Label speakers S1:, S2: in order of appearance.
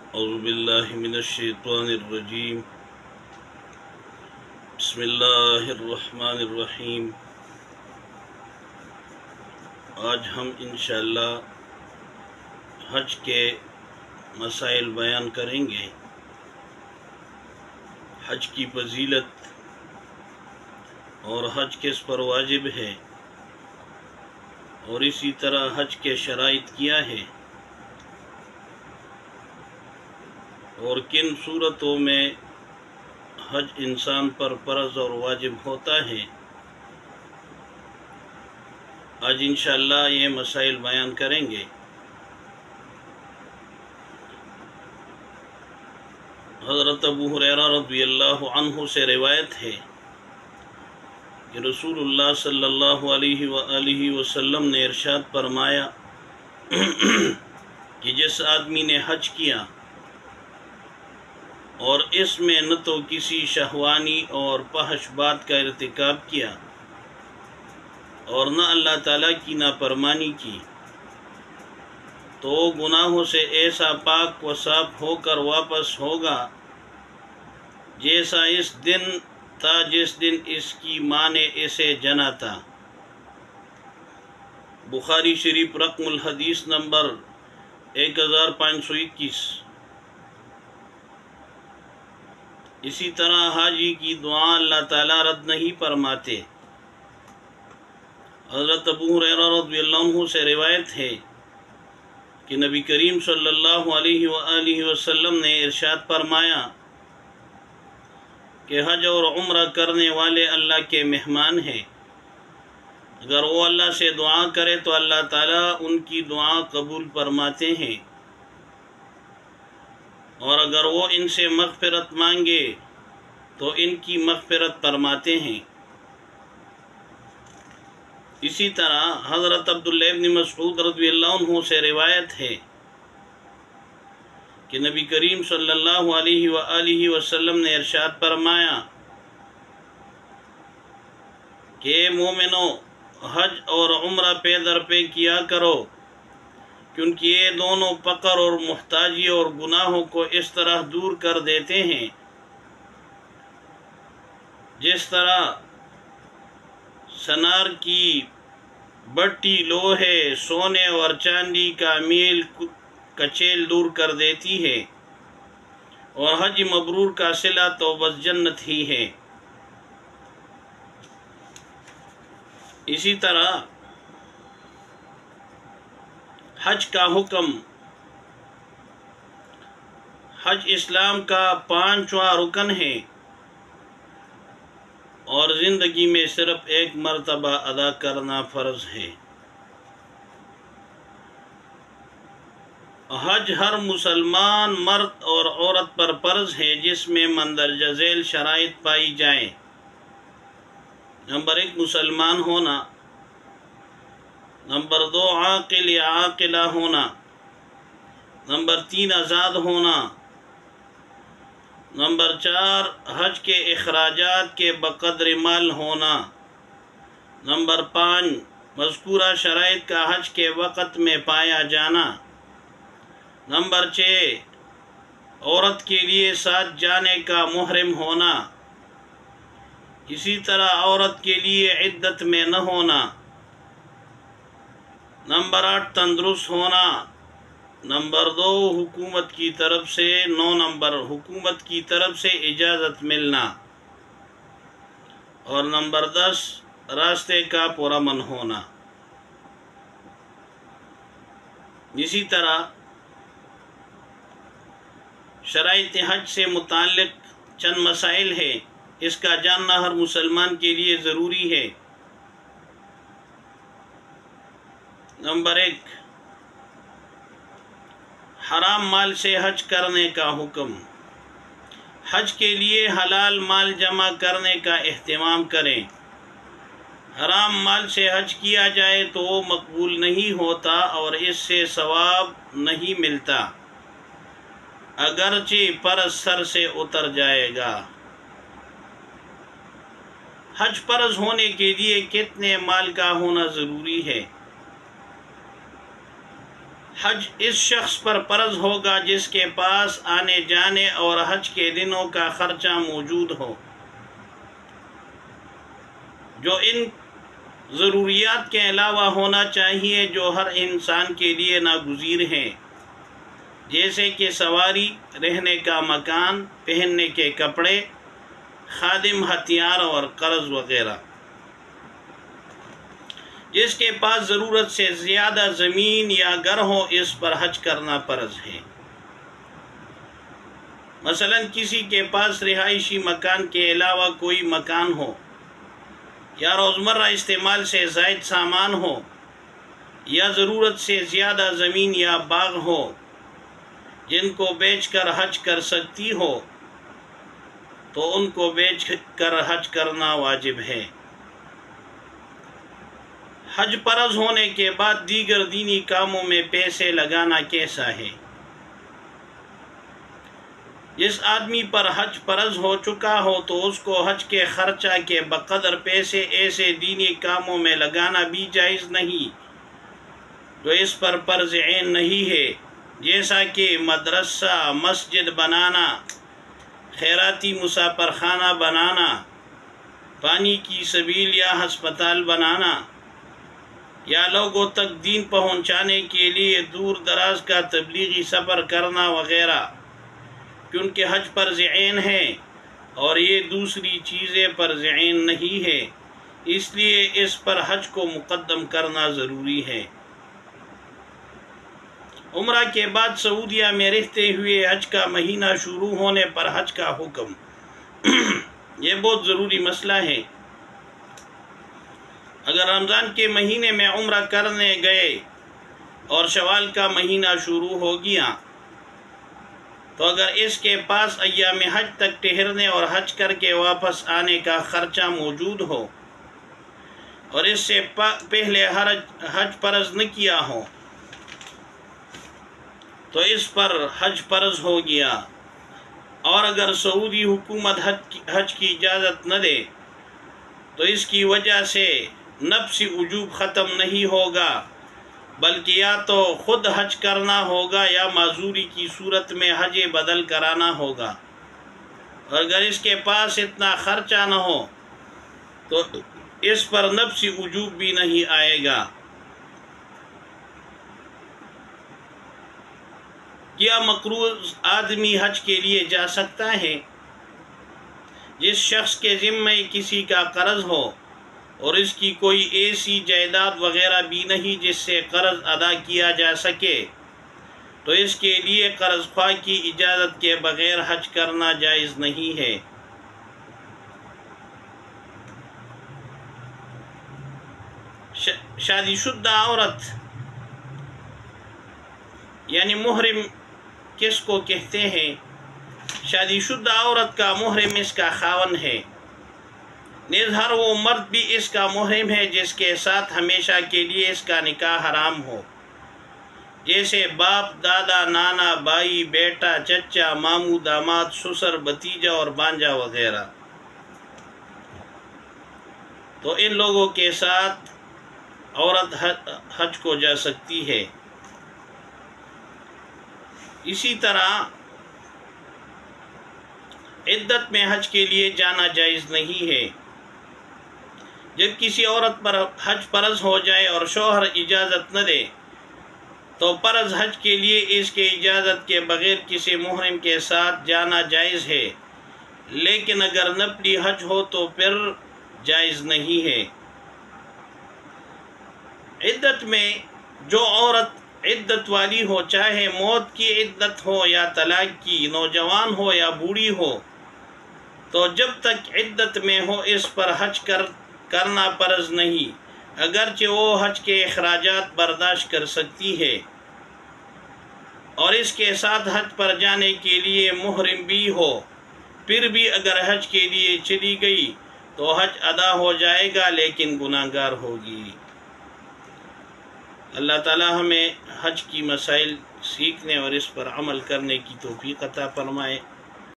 S1: اعوذ باللہ من الشیطان الرجیم بسم اللہ الرحمن الرحیم۔ آج ہم انشاءاللہ حج کے مسائل بیان کریں گے، حج کی فضیلت اور حج کس پر واجب ہے، اور اسی طرح حج کے شرائط کیا ہے، اور کن صورتوں میں حج انسان پر فرض اور واجب ہوتا ہے۔ آج انشاءاللہ یہ مسائل بیان کریں گے۔ حضرت ابو ہریرہ رضی اللہ عنہ سے روایت ہے کہ رسول اللہ صلی اللہ علیہ وآلہ وسلم نے ارشاد فرمایا کہ جس آدمی نے حج کیا اور اس میں نہ تو کسی شہوانی اور فحش بات کا ارتکاب کیا اور نہ اللہ تعالیٰ کی نافرمانی کی، تو گناہوں سے ایسا پاک و صاف ہو کر واپس ہوگا جیسا اس دن تھا جس دن اس کی ماں نے اسے جنا تھا۔ بخاری شریف رقم الحدیث نمبر 1521۔ اسی طرح حاجی کی دعا اللہ تعالیٰ رد نہیں فرماتے۔ حضرت ابو ہریرہ رضی اللہ عنہ سے روایت ہے کہ نبی کریم صلی اللہ علیہ وآلہ وسلم نے ارشاد فرمایا کہ حج اور عمرہ کرنے والے اللہ کے مہمان ہیں، اگر وہ اللہ سے دعا کرے تو اللہ تعالیٰ ان کی دعا قبول فرماتے ہیں، اور اگر وہ ان سے مغفرت مانگے تو ان کی مغفرت فرماتے ہیں۔ اسی طرح حضرت عبداللہ ابن مسعود رضی اللہ عنہ سے روایت ہے کہ نبی کریم صلی اللہ علیہ وآلہ وسلم نے ارشاد فرمایا کہ مومنو، حج اور عمرہ پے در پے کیا کرو، کیونکہ یہ دونوں فقر اور محتاجی اور گناہوں کو اس طرح دور کر دیتے ہیں جس طرح سنار کی بٹی لوہے، سونے اور چاندی کا میل کچیل دور کر دیتی ہے، اور حج مبرور کا صلہ تو بس جنت ہی ہے۔ اسی طرح حج کا حکم، حج اسلام کا 5واں رکن ہے اور زندگی میں صرف ایک مرتبہ ادا کرنا فرض ہے۔ حج ہر مسلمان مرد اور عورت پر فرض ہے جس میں مندرجہ ذیل شرائط پائی جائیں۔ نمبر 1 مسلمان ہونا، نمبر 2 عاقل یا عاقلہ ہونا، نمبر 3 آزاد ہونا، نمبر 4 حج کے اخراجات کے بقدر مال ہونا، نمبر 5 مذکورہ شرائط کا حج کے وقت میں پایا جانا، نمبر 6 عورت کے لیے ساتھ جانے کا محرم ہونا، اسی طرح عورت کے لیے عدت میں نہ ہونا، نمبر 8 تندرست ہونا، نمبر 2 حکومت کی طرف سے 9 نمبر حکومت کی طرف سے اجازت ملنا، اور نمبر 10 راستے کا پرامن ہونا۔ اسی طرح شرائط حج سے متعلق چند مسائل ہیں، اس کا جاننا ہر مسلمان کے لیے ضروری ہے۔ نمبر 1 حرام مال سے حج کرنے کا حکم۔ حج کے لیے حلال مال جمع کرنے کا اہتمام کریں۔ حرام مال سے حج کیا جائے تو وہ مقبول نہیں ہوتا اور اس سے ثواب نہیں ملتا، اگرچہ فرض سر سے اتر جائے گا۔ حج فرض ہونے کے لیے کتنے مال کا ہونا ضروری ہے؟ حج اس شخص پر فرض ہوگا جس کے پاس آنے جانے اور حج کے دنوں کا خرچہ موجود ہو، جو ان ضروریات کے علاوہ ہونا چاہیے جو ہر انسان کے لیے ناگزیر ہیں، جیسے کہ سواری، رہنے کا مکان، پہننے کے کپڑے، خادم، ہتھیار اور قرض وغیرہ۔ جس کے پاس ضرورت سے زیادہ زمین یا گھر ہو اس پر حج کرنا فرض ہے۔ مثلا کسی کے پاس رہائشی مکان کے علاوہ کوئی مکان ہو، یا روزمرہ استعمال سے زائد سامان ہو، یا ضرورت سے زیادہ زمین یا باغ ہو جن کو بیچ کر حج کر سکتی ہو، تو ان کو بیچ کر حج کرنا واجب ہے۔ حج فرض ہونے کے بعد دیگر دینی کاموں میں پیسے لگانا کیسا ہے؟ جس آدمی پر حج فرض ہو چکا ہو تو اس کو حج کے خرچہ کے بقدر پیسے ایسے دینی کاموں میں لگانا بھی جائز نہیں جو اس پر فرض عین نہیں ہے، جیسا کہ مدرسہ، مسجد بنانا، خیراتی مسافر خانہ بنانا، پانی کی سبیل یا ہسپتال بنانا، یا لوگوں تک دین پہنچانے کے لیے دور دراز کا تبلیغی سفر کرنا وغیرہ، کیونکہ حج فرض عین ہے اور یہ دوسری چیزیں فرض عین نہیں ہے، اس لیے اس پر حج کو مقدم کرنا ضروری ہے۔ عمرہ کے بعد سعودیہ میں رہتے ہوئے حج کا مہینہ شروع ہونے پر حج کا حکم۔ یہ بہت ضروری مسئلہ ہے۔ اگر رمضان کے مہینے میں عمرہ کرنے گئے اور شوال کا مہینہ شروع ہو گیا تو اگر اس کے پاس ایام حج تک ٹھہرنے اور حج کر کے واپس آنے کا خرچہ موجود ہو اور اس سے پہلے حج فرض نہ کیا ہو تو اس پر حج فرض ہو گیا، اور اگر سعودی حکومت حج کی اجازت نہ دے تو اس کی وجہ سے نفسی وجوب ختم نہیں ہوگا، بلکہ یا تو خود حج کرنا ہوگا یا معذوری کی صورت میں حج بدل کرانا ہوگا، اور اگر اس کے پاس اتنا خرچہ نہ ہو تو اس پر نفسی وجوب بھی نہیں آئے گا۔ کیا مقروض آدمی حج کے لیے جا سکتا ہے؟ جس شخص کے ذمہ کسی کا قرض ہو اور اس کی کوئی ایسی جائیداد وغیرہ بھی نہیں جس سے قرض ادا کیا جا سکے تو اس کے لیے قرض خواہ کی اجازت کے بغیر حج کرنا جائز نہیں ہے۔ شادی شدہ عورت یعنی محرم کس کو کہتے ہیں؟ شادی شدہ عورت کا محرم اس کا خاوند ہے، نیز ہر وہ مرد بھی اس کا محرم ہے جس کے ساتھ ہمیشہ کے لیے اس کا نکاح حرام ہو، جیسے باپ، دادا، نانا، بھائی، بیٹا، چچا، ماموں، داماد، سسر، بھتیجا اور بانجا وغیرہ۔ تو ان لوگوں کے ساتھ عورت حج کو جا سکتی ہے۔ اسی طرح عدت میں حج کے لیے جانا جائز نہیں ہے۔ جب کسی عورت پر حج فرض ہو جائے اور شوہر اجازت نہ دے تو فرض حج کے لیے اس کے اجازت کے بغیر کسی محرم کے ساتھ جانا جائز ہے، لیکن اگر نفلی حج ہو تو پھر جائز نہیں ہے۔ عدت میں جو عورت عدت والی ہو، چاہے موت کی عدت ہو یا طلاق کی، نوجوان ہو یا بوڑھی ہو، تو جب تک عدت میں ہو اس پر حج کرنا فرض نہیں، اگرچہ وہ حج کے اخراجات برداشت کر سکتی ہے اور اس کے ساتھ حج پر جانے کے لیے محرم بھی ہو، پھر بھی اگر حج کے لیے چلی گئی تو حج ادا ہو جائے گا لیکن گناہگار ہوگی۔ اللہ تعالی ہمیں حج کی مسائل سیکھنے اور اس پر عمل کرنے کی توفیق عطا فرمائے۔